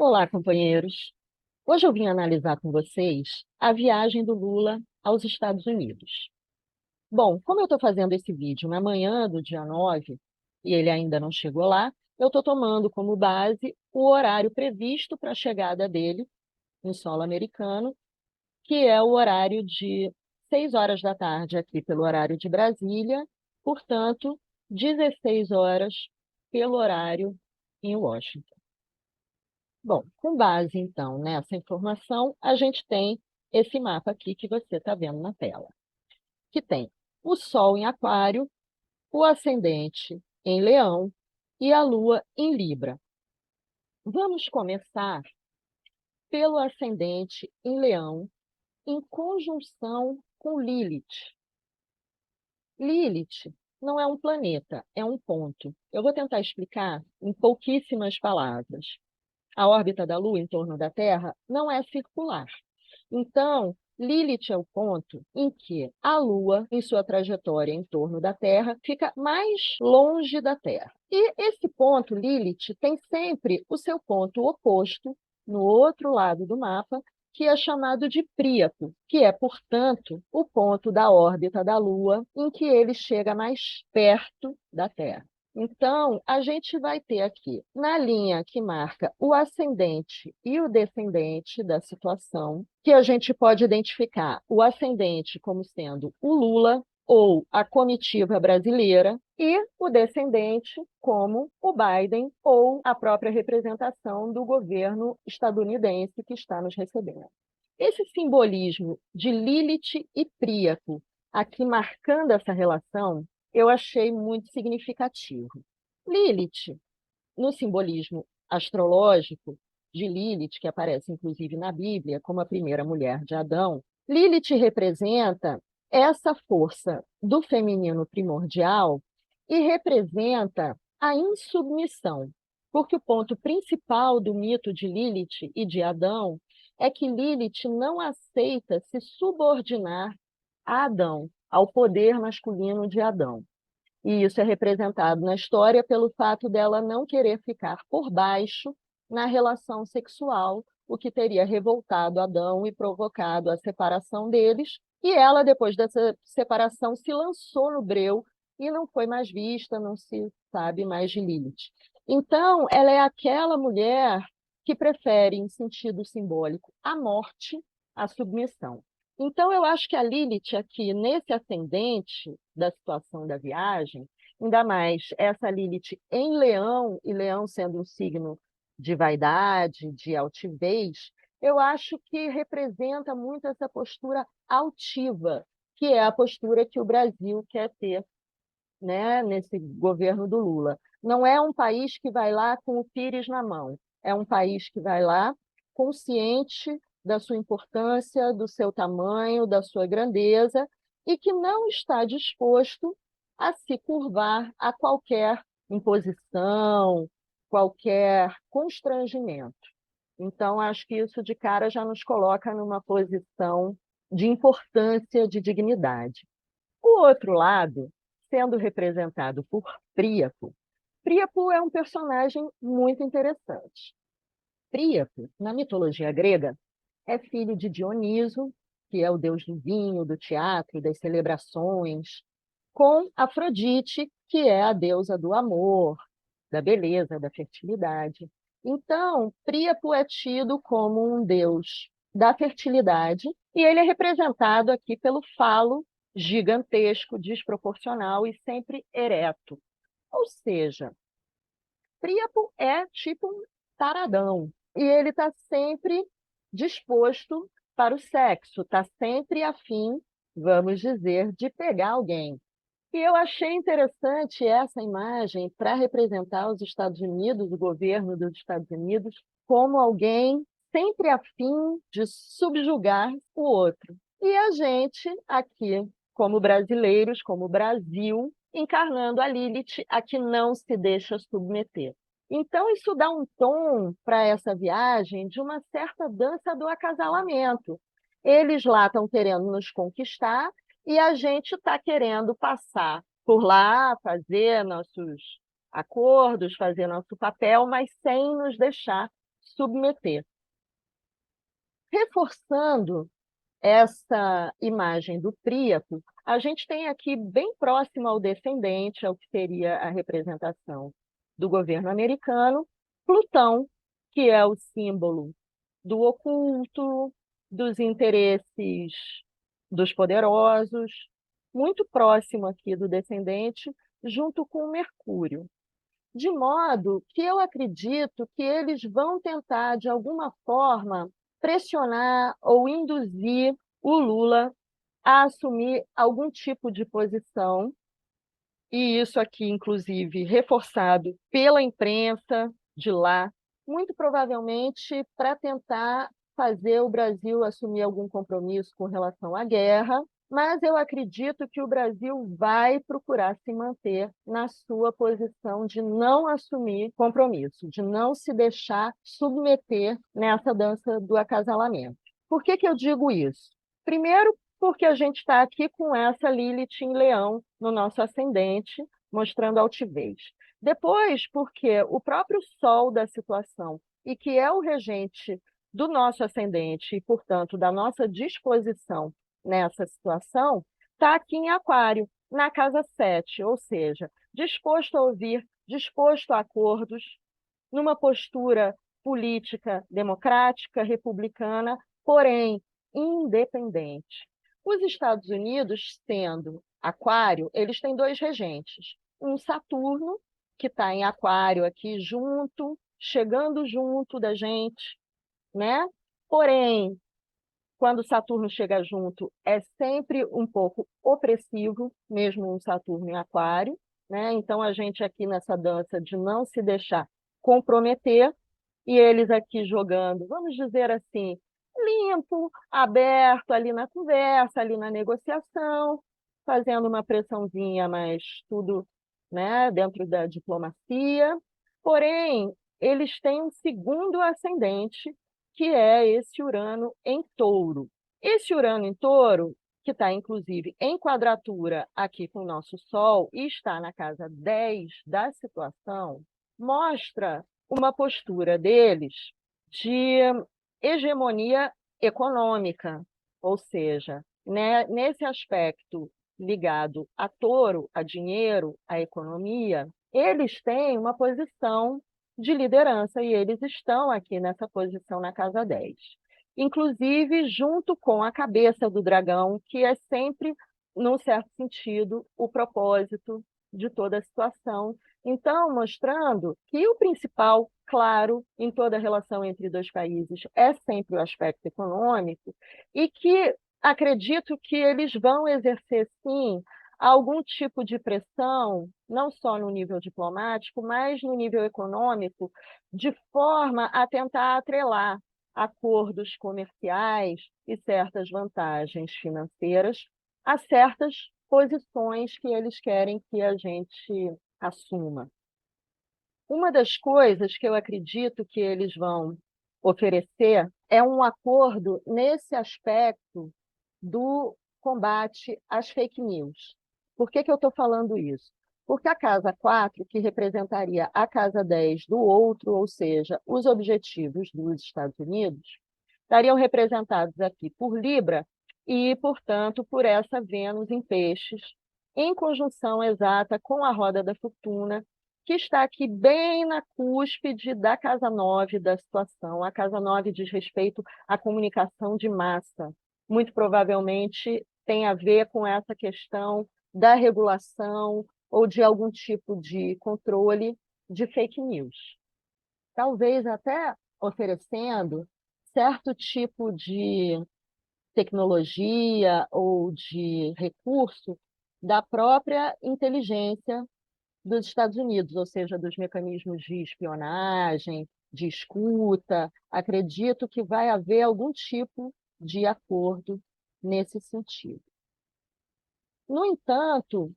Olá, companheiros. Hoje eu vim analisar com vocês a viagem do Lula aos Estados Unidos. Bom, como eu estou fazendo esse vídeo na manhã do dia 9 e ele ainda não chegou lá, eu estou tomando como base o horário previsto para a chegada dele em solo americano, que é o horário de 6 horas da tarde aqui pelo horário de Brasília, portanto, 16 horas pelo horário em Washington. Bom, com base, então, nessa informação, a gente tem esse mapa aqui que você está vendo na tela, que tem o Sol em Aquário, o Ascendente em Leão e a Lua em Libra. Vamos começar pelo Ascendente em Leão, em conjunção com Lilith. Lilith não é um planeta, é um ponto. Eu vou tentar explicar em pouquíssimas palavras. A órbita da Lua em torno da Terra não é circular. Então, Lilith é o ponto em que a Lua, em sua trajetória em torno da Terra, fica mais longe da Terra. E esse ponto, Lilith, tem sempre o seu ponto oposto, no outro lado do mapa, que é chamado de Príapo, que é, portanto, o ponto da órbita da Lua em que ele chega mais perto da Terra. Então, a gente vai ter aqui, na linha que marca o ascendente e o descendente da situação, que a gente pode identificar o ascendente como sendo o Lula ou a comitiva brasileira e o descendente como o Biden ou a própria representação do governo estadunidense que está nos recebendo. Esse simbolismo de Lilith e Príapo, aqui marcando essa relação, eu achei muito significativo. Lilith, no simbolismo astrológico de Lilith, que aparece inclusive na Bíblia como a primeira mulher de Adão, Lilith representa essa força do feminino primordial e representa a insubmissão, porque o ponto principal do mito de Lilith e de Adão é que Lilith não aceita se subordinar a Adão, ao poder masculino de Adão. E isso é representado na história pelo fato dela não querer ficar por baixo na relação sexual, o que teria revoltado Adão e provocado a separação deles. E ela, depois dessa separação, se lançou no breu e não foi mais vista, não se sabe mais de Lilith. Então, ela é aquela mulher que prefere, em sentido simbólico, a morte à submissão. Então, eu acho que a Lilith aqui, nesse ascendente da situação da viagem, ainda mais essa Lilith em Leão, e Leão sendo um signo de vaidade, de altivez, eu acho que representa muito essa postura altiva, que é a postura que o Brasil quer ter, né, nesse governo do Lula. Não é um país que vai lá com o pires na mão, é um país que vai lá consciente da sua importância, do seu tamanho, da sua grandeza, e que não está disposto a se curvar a qualquer imposição, qualquer constrangimento. Então, acho que isso de cara já nos coloca numa posição de importância, de dignidade. O outro lado, sendo representado por Príapo, Príapo é um personagem muito interessante. Príapo, na mitologia grega, é filho de Dioniso, que é o deus do vinho, do teatro, das celebrações, com Afrodite, que é a deusa do amor, da beleza, da fertilidade. Então, Príapo é tido como um deus da fertilidade e ele é representado aqui pelo falo gigantesco, desproporcional e sempre ereto. Ou seja, Príapo é tipo um taradão e ele está sempre disposto para o sexo, está sempre a fim, vamos dizer, de pegar alguém. E eu achei interessante essa imagem para representar os Estados Unidos, o governo dos Estados Unidos, como alguém sempre a fim de subjugar o outro. E a gente aqui, como brasileiros, como Brasil, encarnando a Lilith, a que não se deixa submeter. Então, isso dá um tom para essa viagem de uma certa dança do acasalamento. Eles lá estão querendo nos conquistar e a gente está querendo passar por lá, fazer nossos acordos, fazer nosso papel, mas sem nos deixar submeter. Reforçando essa imagem do Príapo, a gente tem aqui bem próximo ao descendente, ao que seria a representação do governo americano, Plutão, que é o símbolo do oculto, dos interesses dos poderosos, muito próximo aqui do descendente, junto com Mercúrio. De modo que eu acredito que eles vão tentar, de alguma forma, pressionar ou induzir o Lula a assumir algum tipo de posição, e isso aqui, inclusive, reforçado pela imprensa de lá, muito provavelmente para tentar fazer o Brasil assumir algum compromisso com relação à guerra, mas eu acredito que o Brasil vai procurar se manter na sua posição de não assumir compromisso, de não se deixar submeter nessa dança do acasalamento. Por que que eu digo isso? Primeiro, porque a gente está aqui com essa Lilith em Leão no nosso ascendente, mostrando altivez. Depois, porque o próprio Sol da situação, e que é o regente do nosso ascendente e, portanto, da nossa disposição nessa situação, está aqui em Aquário, na casa 7, ou seja, disposto a ouvir, disposto a acordos, numa postura política democrática, republicana, porém independente. Os Estados Unidos, sendo Aquário, eles têm dois regentes. Um Saturno, que está em Aquário aqui junto, chegando junto da gente, né? Porém, quando Saturno chega junto, é sempre um pouco opressivo, mesmo um Saturno em Aquário, né? Então, a gente aqui nessa dança de não se deixar comprometer, e eles aqui jogando, vamos dizer assim, limpo, aberto ali na conversa, ali na negociação, fazendo uma pressãozinha, mas tudo, né, dentro da diplomacia. Porém, eles têm um segundo ascendente, que é esse Urano em Touro. Esse Urano em Touro, que está, inclusive, em quadratura aqui com o nosso Sol e está na casa 10 da situação, mostra uma postura deles de hegemonia econômica, ou seja, né, nesse aspecto ligado a touro, a dinheiro, a economia, eles têm uma posição de liderança e eles estão aqui nessa posição na casa 10. Inclusive, junto com a cabeça do dragão, que é sempre, num certo sentido, o propósito de toda a situação. Então, mostrando que o principal, claro, em toda relação entre dois países é sempre o aspecto econômico e que acredito que eles vão exercer, sim, algum tipo de pressão, não só no nível diplomático, mas no nível econômico, de forma a tentar atrelar acordos comerciais e certas vantagens financeiras a certas posições que eles querem que a gente assuma. Uma das coisas que eu acredito que eles vão oferecer é um acordo nesse aspecto do combate às fake news. Por que que eu estou falando isso? Porque a casa 4, que representaria a casa 10 do outro, ou seja, os objetivos dos Estados Unidos, estariam representados aqui por Libra e, portanto, por essa Vênus em Peixes, em conjunção exata com a roda da fortuna, que está aqui bem na cúspide da casa 9 da situação. A casa 9 diz respeito à comunicação de massa. Muito provavelmente tem a ver com essa questão da regulação ou de algum tipo de controle de fake news. Talvez até oferecendo certo tipo de tecnologia ou de recurso da própria inteligência dos Estados Unidos, ou seja, dos mecanismos de espionagem, de escuta. Acredito que vai haver algum tipo de acordo nesse sentido. No entanto,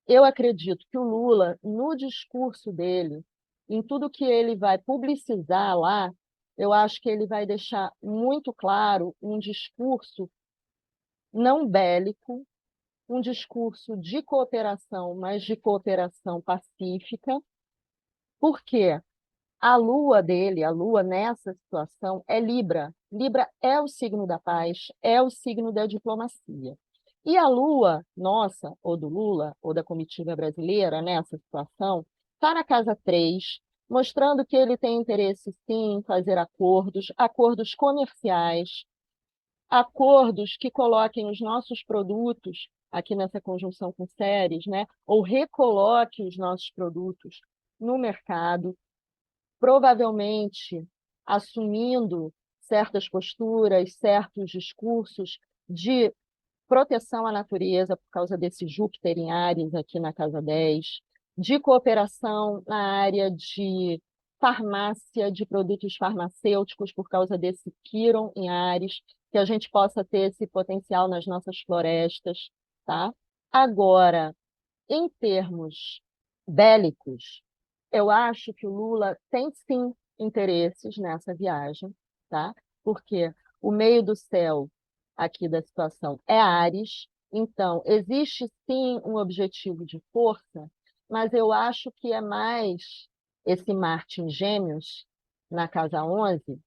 eu acredito que o Lula, no discurso dele, em tudo que ele vai publicizar lá, eu acho que ele vai deixar muito claro um discurso não bélico, um discurso de cooperação, mas de cooperação pacífica. Por quê? A lua dele, a lua nessa situação, é Libra. Libra é o signo da paz, é o signo da diplomacia. E a lua nossa, ou do Lula, ou da comitiva brasileira, nessa situação, está na casa 3, mostrando que ele tem interesse, sim, em fazer acordos, acordos comerciais, acordos que coloquem os nossos produtos, aqui nessa conjunção com Ceres, né, ou recoloque os nossos produtos no mercado, provavelmente assumindo certas posturas, certos discursos de proteção à natureza por causa desse Júpiter em Áries aqui na casa 10, de cooperação na área de farmácia, de produtos farmacêuticos por causa desse Quíron em Áries, que a gente possa ter esse potencial nas nossas florestas, tá? Agora, em termos bélicos, eu acho que o Lula tem sim interesses nessa viagem, tá? Porque o meio do céu aqui da situação é Áries, então existe sim um objetivo de força, mas eu acho que é mais esse Marte em Gêmeos, na casa 11,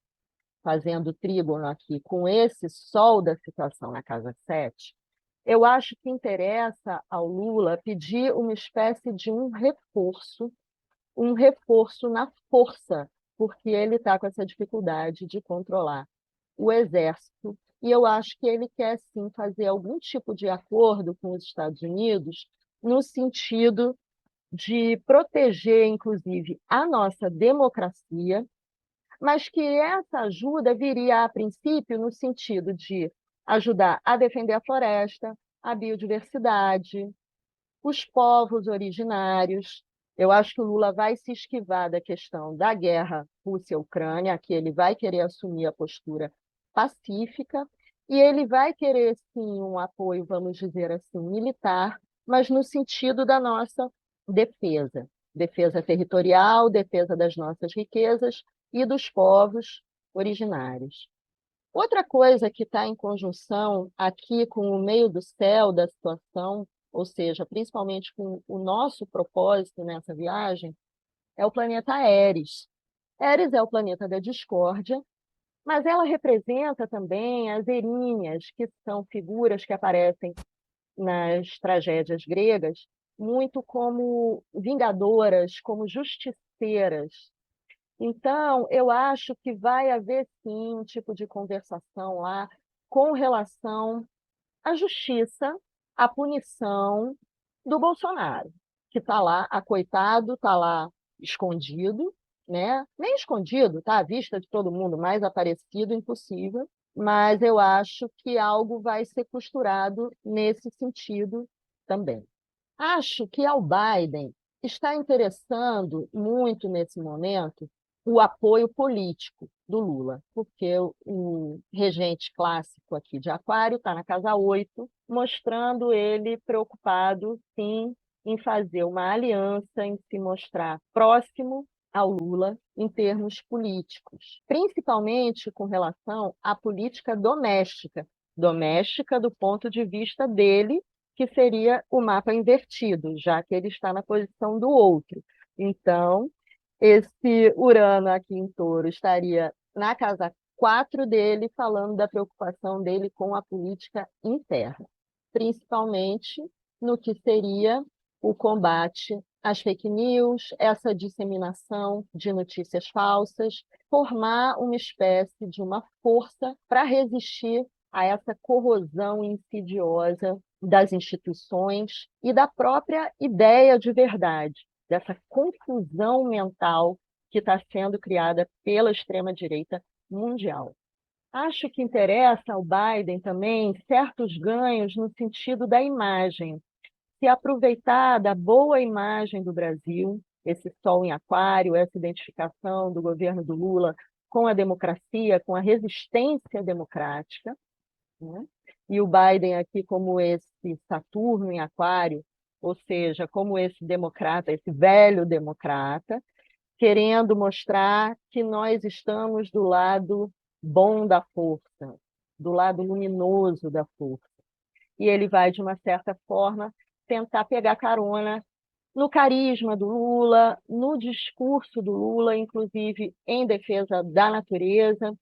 fazendo trígono aqui com esse Sol da situação na casa 7. Eu acho que interessa ao Lula pedir uma espécie de um reforço na força, porque ele está com essa dificuldade de controlar o exército, e eu acho que ele quer sim fazer algum tipo de acordo com os Estados Unidos no sentido de proteger, inclusive, a nossa democracia, mas que essa ajuda viria, a princípio, no sentido de ajudar a defender a floresta, a biodiversidade, os povos originários. Eu acho que o Lula vai se esquivar da questão da guerra Rússia-Ucrânia, que ele vai querer assumir a postura pacífica, e ele vai querer, sim, um apoio, vamos dizer assim, militar, mas no sentido da nossa defesa. Defesa territorial, defesa das nossas riquezas e dos povos originários. Outra coisa que está em conjunção aqui com o meio do céu da situação, ou seja, principalmente com o nosso propósito nessa viagem, é o planeta Eris. Eris é o planeta da discórdia, mas ela representa também as Erinhas, que são figuras que aparecem nas tragédias gregas, muito como vingadoras, como justiceiras. Então, eu acho que vai haver sim um tipo de conversação lá com relação à justiça, à punição do Bolsonaro, que está lá acoitado, está lá escondido, né? Nem escondido, está à vista de todo mundo, mais aparecido impossível, mas eu acho que algo vai ser costurado nesse sentido também. Acho que ao Biden está interessando muito nesse momento o apoio político do Lula, porque o regente clássico aqui de Aquário está na casa 8, mostrando ele preocupado, sim, em fazer uma aliança, em se mostrar próximo ao Lula em termos políticos, principalmente com relação à política doméstica, doméstica do ponto de vista dele, que seria o mapa invertido, já que ele está na posição do outro. Então, esse Urano aqui em Touro estaria na casa 4 dele, falando da preocupação dele com a política interna, principalmente no que seria o combate às fake news, essa disseminação de notícias falsas, formar uma espécie de uma força para resistir a essa corrosão insidiosa das instituições e da própria ideia de verdade, dessa confusão mental que está sendo criada pela extrema-direita mundial. Acho que interessa ao Biden também certos ganhos no sentido da imagem, se aproveitar da boa imagem do Brasil, esse sol em aquário, essa identificação do governo do Lula com a democracia, com a resistência democrática, né? E o Biden aqui como esse Saturno em aquário, ou seja, como esse democrata, esse velho democrata, querendo mostrar que nós estamos do lado bom da força, do lado luminoso da força. E ele vai, de uma certa forma, tentar pegar carona no carisma do Lula, no discurso do Lula, inclusive em defesa da natureza,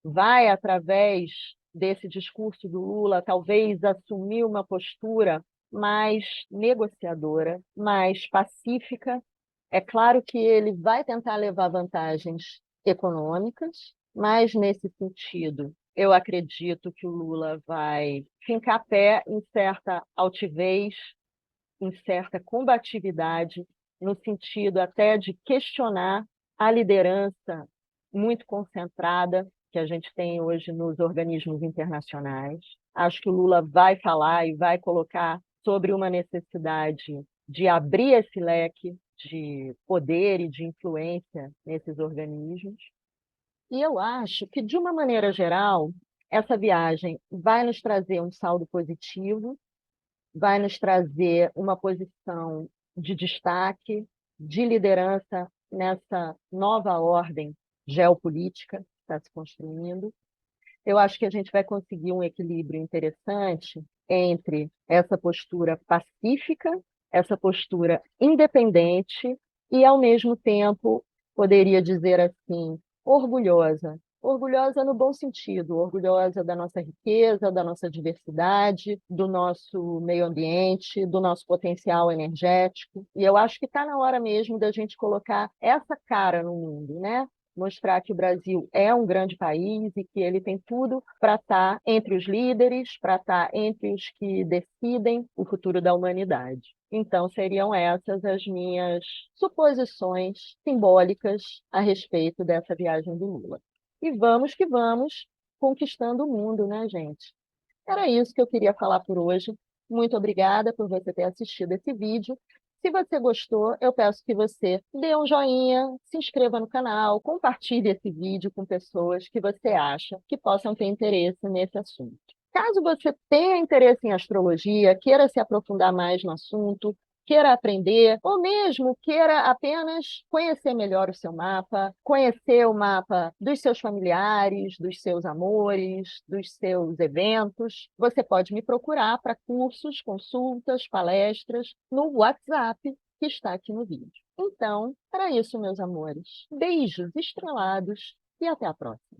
vai, através desse discurso do Lula, talvez assumir uma postura mais negociadora, mais pacífica. É claro que ele vai tentar levar vantagens econômicas, mas nesse sentido, eu acredito que o Lula vai fincar pé em certa altivez, em certa combatividade, no sentido até de questionar a liderança muito concentrada que a gente tem hoje nos organismos internacionais. Acho que o Lula vai falar e vai colocar sobre uma necessidade de abrir esse leque de poder e de influência nesses organismos. E eu acho que, de uma maneira geral, essa viagem vai nos trazer um saldo positivo, vai nos trazer uma posição de destaque, de liderança nessa nova ordem geopolítica que está se construindo. Eu acho que a gente vai conseguir um equilíbrio interessante entre essa postura pacífica, essa postura independente e, ao mesmo tempo, poderia dizer assim, orgulhosa. Orgulhosa no bom sentido, orgulhosa da nossa riqueza, da nossa diversidade, do nosso meio ambiente, do nosso potencial energético. E eu acho que está na hora mesmo da gente colocar essa cara no mundo, né? Mostrar que o Brasil é um grande país e que ele tem tudo para estar entre os líderes, para estar entre os que decidem o futuro da humanidade. Então, seriam essas as minhas suposições simbólicas a respeito dessa viagem do Lula. E vamos que vamos conquistando o mundo, né, gente? Era isso que eu queria falar por hoje. Muito obrigada por você ter assistido esse vídeo. Se você gostou, eu peço que você dê um joinha, se inscreva no canal, compartilhe esse vídeo com pessoas que você acha que possam ter interesse nesse assunto. Caso você tenha interesse em astrologia, queira se aprofundar mais no assunto, queira aprender, ou mesmo queira apenas conhecer melhor o seu mapa, conhecer o mapa dos seus familiares, dos seus amores, dos seus eventos, você pode me procurar para cursos, consultas, palestras no WhatsApp que está aqui no vídeo. Então, era isso, meus amores. Beijos estrelados e até a próxima.